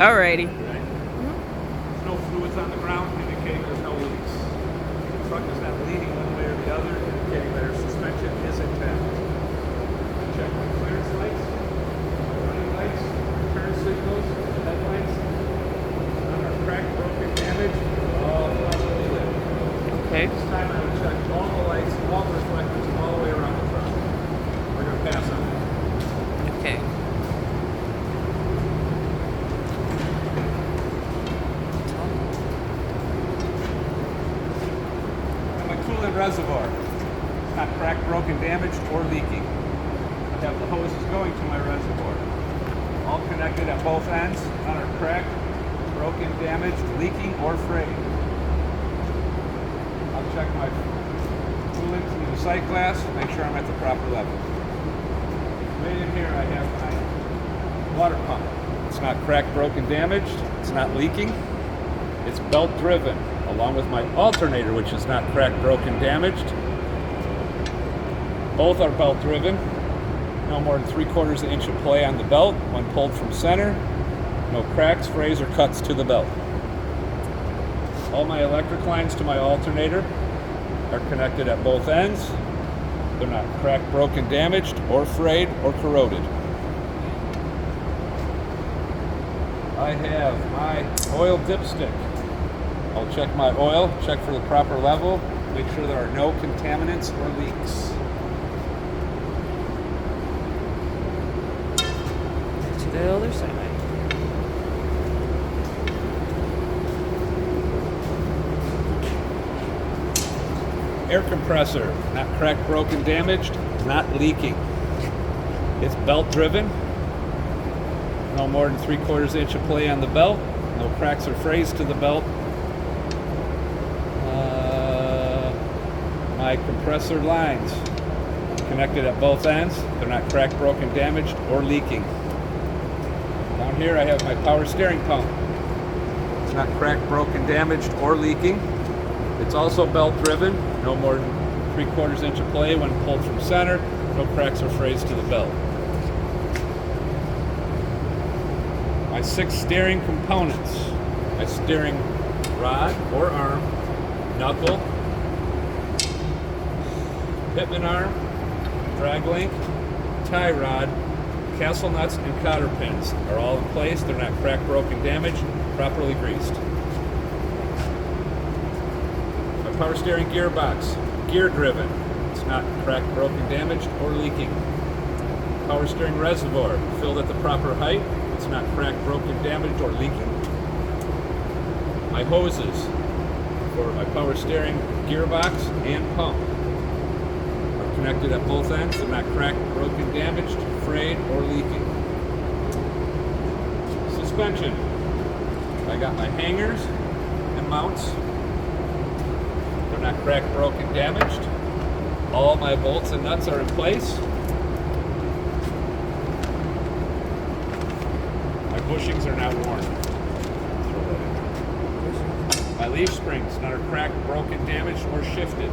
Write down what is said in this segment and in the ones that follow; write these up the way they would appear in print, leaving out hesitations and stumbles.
Alrighty. Right? There's no fluids on the ground indicating there's no leaks. The truck is not leaning one way or the other, indicating that our suspension is intact. Check my clearance lights, my running lights, turn signals, headlights. On our cracked, broken, damaged, all properly lit. Okay. This time I would check all the lights, all the reflectors, all the way around the truck. We're going to pass on that. Okay. And my coolant reservoir. It's not cracked, broken, damaged, or leaking. I have the hoses going to my reservoir. All connected at both ends, none are cracked, broken, damaged, leaking, or frayed. I'll check my coolant through the sight glass, make sure I'm at the proper level. Right in here I have my water pump. It's not cracked, broken, damaged, it's not leaking. It's belt driven, along with my alternator, which is not cracked, broken, damaged. Both are belt driven. No more than 3/4 inch of play on the belt when pulled from center. No cracks, frays, or cuts to the belt. All my electric lines to my alternator are connected at both ends. They're not cracked, broken, damaged, or frayed, or corroded. I have my oil dipstick. I'll check my oil, check for the proper level, make sure there are no contaminants or leaks. To the other side. Air compressor, not cracked, broken, damaged, not leaking. It's belt driven. No more than 3/4 inch of play on the belt. No cracks or frays to the belt. My compressor lines connected at both ends. They're not cracked, broken, damaged, or leaking. Down here I have my power steering pump. It's not cracked, broken, damaged, or leaking. It's also belt driven. No more than 3/4 inch of play when pulled from center. No cracks or frays to the belt. My 6 steering components. My steering rod or arm, knuckle, pitman arm, drag link, tie rod, castle nuts, and cotter pins are all in place. They're not cracked, broken, damaged, properly greased. My power steering gearbox, gear driven. It's not cracked, broken, damaged, or leaking. Power steering reservoir, filled at the proper height. It's not cracked, broken, damaged, or leaking. My hoses for my power steering gearbox and pump are connected at both ends. They're not cracked, broken, damaged, frayed, or leaking. Suspension. I got my hangers and mounts. They're not cracked, broken, damaged. All my bolts and nuts are in place. My bushings are not worn. My leaf springs none are cracked, broken, damaged, or shifted,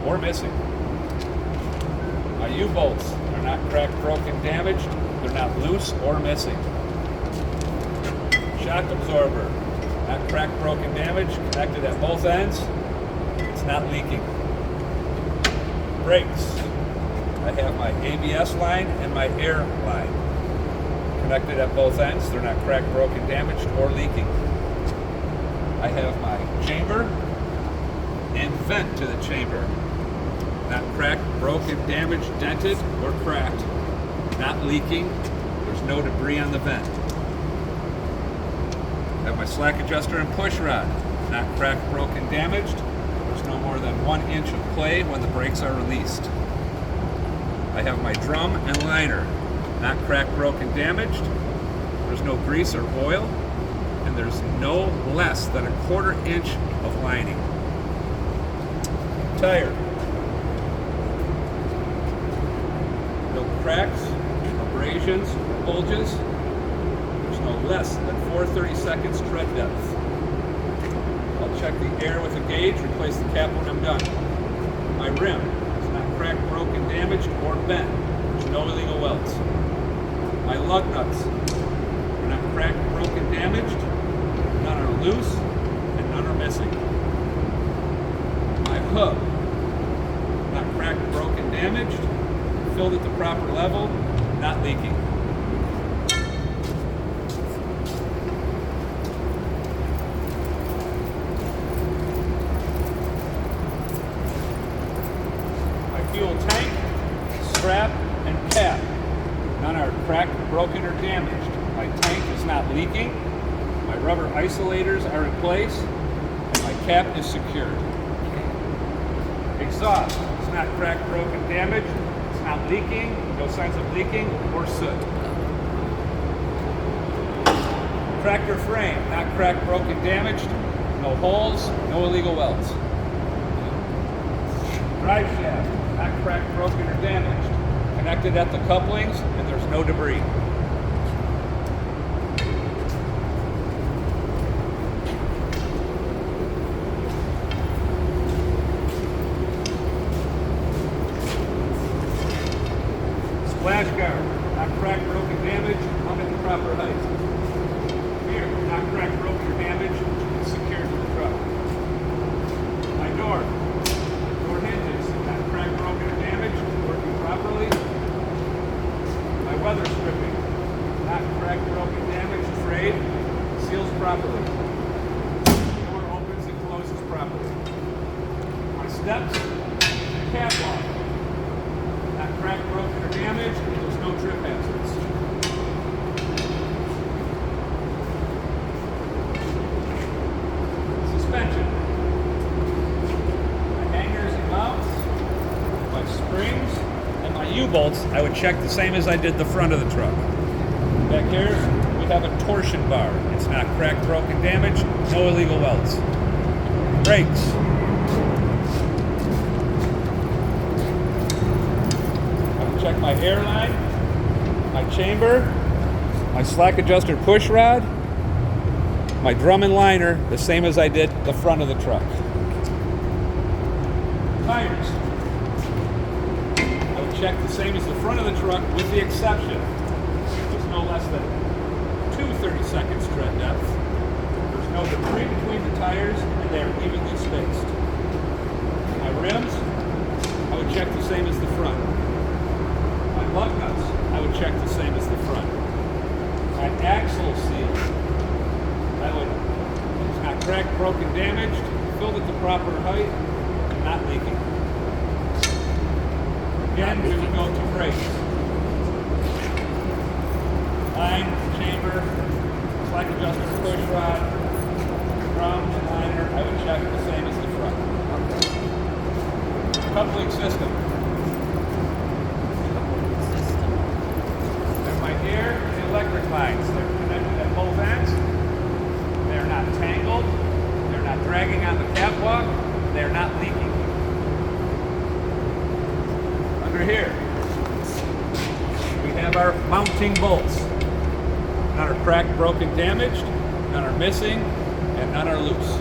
or missing. My U-bolts are not cracked, broken, damaged. They're not loose or missing. Shock absorber, not cracked, broken, damaged, connected at both ends. It's not leaking. Brakes. I have my ABS line and my air line connected at both ends. They're not cracked, broken, damaged, or leaking. I have my chamber and vent to the chamber. Not cracked, broken, damaged, dented, or cracked. Not leaking. There's no debris on the vent. I have my slack adjuster and push rod. Not cracked, broken, damaged. There's no more than 1 inch of play when the brakes are released. I have my drum and liner. Not cracked, broken, damaged. There's no grease or oil. And there's no less than 1/4 inch of lining. Tire. No cracks, abrasions, or bulges. There's no less than 4/32 tread depth. I'll check the air with a gauge, replace the cap when I'm done. My rim is not cracked, broken, damaged, or bent. There's no illegal welds. My lug nuts are not cracked, broken, damaged, none are loose, and none are missing. My hub, not cracked, broken, damaged, filled at the proper level, not leaking. My fuel tank, strap, and cap, none are cracked, broken, or damaged. My tank is not leaking, my rubber isolators are in place, and my cap is secured. Exhaust, it's not cracked, broken, damaged, it's not leaking, no signs of leaking or soot. Tractor frame, not cracked, broken, damaged, no holes, no illegal welds. Drive shaft, not cracked, broken, or damaged, connected at the couplings, and there's no debris. Splash guard, not cracked, broken, damaged, hung at the proper height. Here, not cracked, broken, or damaged, it's secured to the truck. My door hinges, not cracked, broken, or damaged, working properly. My weather stripping, not cracked, broken, damaged, frayed, seals properly. Door opens and closes properly. My steps, catwalk. Not cracked, broken, or damaged, there's no trip hazards. Suspension. My hangers and mounts, my springs, and my U-bolts, I would check the same as I did the front of the truck. Back here, we have a torsion bar. It's not cracked, broken, damaged, no illegal welds. Brakes. Check my airline, my chamber, my slack adjuster push rod, my drum and liner, the same as I did the front of the truck. Tires. I would check the same as the front of the truck with the exception there's no less than 2 30-second tread depth. There's no debris between the tires and they are evenly spaced. My rims, I would check the same as the front. Lug nuts, I would check the same as the front. My axle seal, it's not cracked, broken, damaged, filled at the proper height, and not leaking. Again, we would go to brakes. Line, chamber, slack adjuster, push rod, drum and liner, I would check the same as the front. Coupling system. Here, the electric lines, they're connected at both ends. They're not tangled. They're not dragging on the catwalk. They're not leaking. Under here, we have our mounting bolts. None are cracked, broken, damaged. None are missing, and none are loose.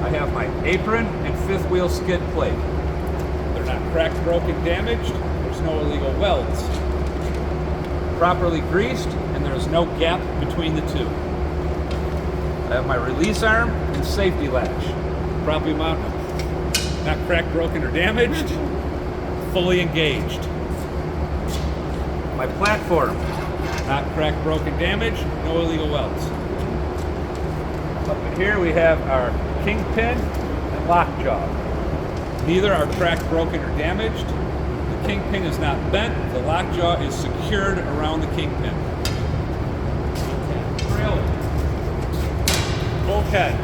I have my apron and fifth wheel skid plate. They're not cracked, broken, damaged. There's no illegal welds. Properly greased, and there's no gap between the two. I have my release arm and safety latch. Properly mounted, not cracked, broken, or damaged, fully engaged. My platform, not cracked, broken, damaged, no illegal welds. Up in here we have our kingpin and lockjaw. Neither are cracked, broken, or damaged. The kingpin is not bent, the lockjaw is secured around the kingpin. Trailer. Bulkhead.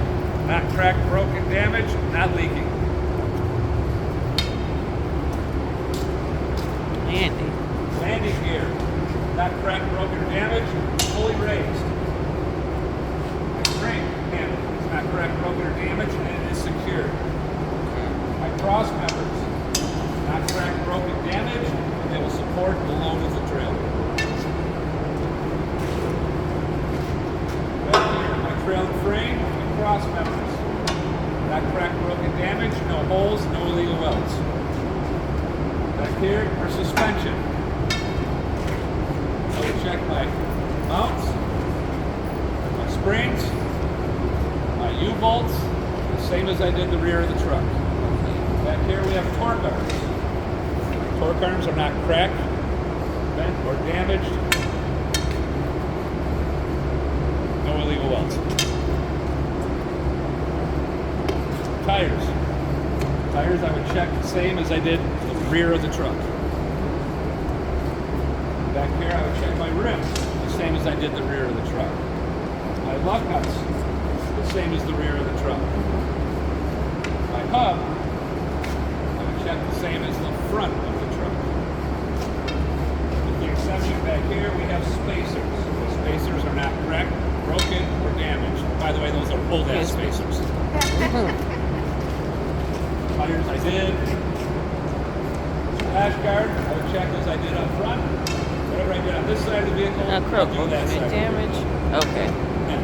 Not cracked, broken, damaged, not leaking. Landing gear. Not cracked, broken, or damaged, fully raised. My crane handle is not cracked, broken, or damaged, and it is secured. My cross members. Not cracked, broken, damaged, and they will support the load of the trailer. Back here, my trailer frame and cross members. Not cracked, broken, damaged, no holes, no illegal welds. Back here, our suspension. I will check my mounts, springs, my U-bolts, the same as I did the rear of the truck. Back here we have torque arms. Torque arms are not cracked, bent, or damaged. No illegal welds. Tires. Tires I would check the same as I did the rear of the truck. Back here I would check my rims, the same as I did the rear of the truck. My lug nuts, the same as the rear of the truck. My hub, I would check the same as the front of the truck. With the exception back here, we have spacers. The spacers are not cracked, broken, or damaged. By the way, those are old-ass spacers. Tires I did. Dash guard, I would check as I did up front. Whatever I did on this side of the vehicle, Not I'll crook. do that side. Damage. Okay. Yeah.